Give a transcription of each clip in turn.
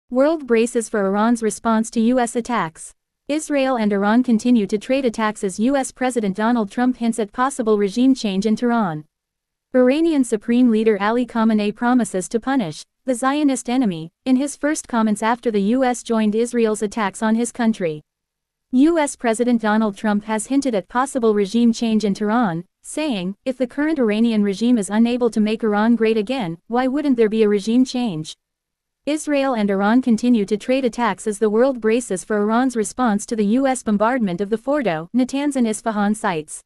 World braces for Iran's response to U.S. attacks. Israel and Iran continue to trade attacks as U.S. President Donald Trump hints at possible regime change in Tehran. Iranian Supreme Leader Ali Khamenei promises to punish the Zionist enemy in his first comments after the U.S. joined Israel's attacks on his country. U.S. President Donald Trump has hinted at possible regime change in Tehran, saying, "If the current Iranian regime is unable to make Iran great again, why wouldn't there be a regime change?" Israel and Iran continue to trade attacks as the world braces for Iran's response to the U.S. bombardment of the Fordow, Natanz and Isfahan sites.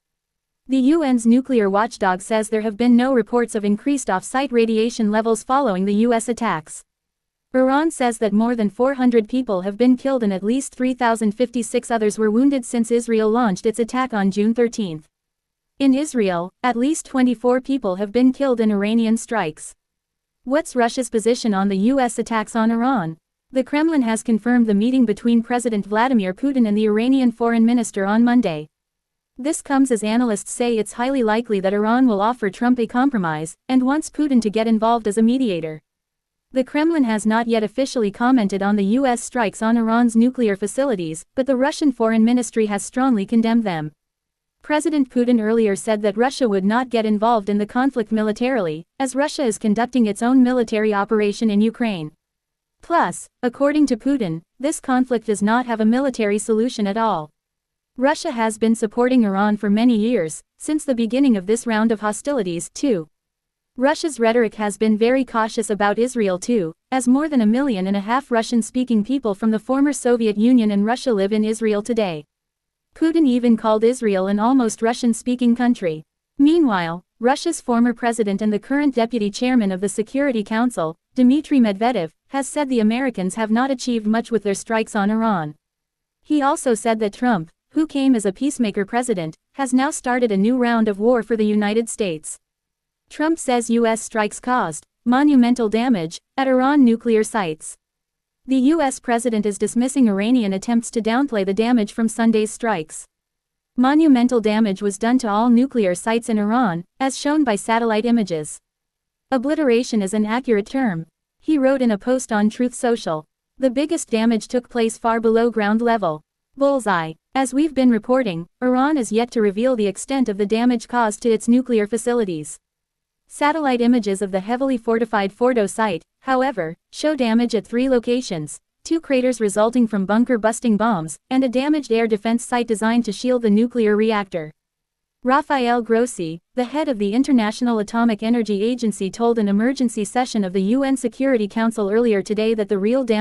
The UN's nuclear watchdog says there have been no reports of increased off-site radiation levels following the U.S. attacks. Iran says that more than 400 people have been killed and at least 3,056 others were wounded since Israel launched its attack on June 13. In Israel, at least 24 people have been killed in Iranian strikes. What's Russia's position on the U.S. attacks on Iran? The Kremlin has confirmed the meeting between President Vladimir Putin and the Iranian foreign minister on Monday. This comes as analysts say it's highly likely that Iran will offer Trump a compromise, and wants Putin to get involved as a mediator. The Kremlin has not yet officially commented on the U.S. strikes on Iran's nuclear facilities, but the Russian Foreign Ministry has strongly condemned them. President Putin earlier said that Russia would not get involved in the conflict militarily, as Russia is conducting its own military operation in Ukraine. Plus, according to Putin, this conflict does not have a military solution at all. Russia has been supporting Iran for many years, since the beginning of this round of hostilities, too. Russia's rhetoric has been very cautious about Israel too, as more than 1.5 million Russian-speaking people from the former Soviet Union and Russia live in Israel today. Putin even called Israel an almost Russian-speaking country. Meanwhile, Russia's former president and the current deputy chairman of the Security Council, Dmitry Medvedev, has said the Americans have not achieved much with their strikes on Iran. He also said that Trump, who came as a peacemaker president, has now started a new round of war for the United States. Trump says U.S. strikes caused monumental damage at Iran nuclear sites. The U.S. president is dismissing Iranian attempts to downplay the damage from Sunday's strikes. Monumental damage was done to all nuclear sites in Iran, as shown by satellite images. Obliteration is an accurate term, he wrote in a post on Truth Social. The biggest damage took place far below ground level. Bullseye. As we've been reporting, Iran is yet to reveal the extent of the damage caused to its nuclear facilities. Satellite images of the heavily fortified Fordow site, however, show damage at 3 locations, 2 craters resulting from bunker-busting bombs, and a damaged air defense site designed to shield the nuclear reactor. Rafael Grossi, the head of the International Atomic Energy Agency, told an emergency session of the UN Security Council earlier today that the real damage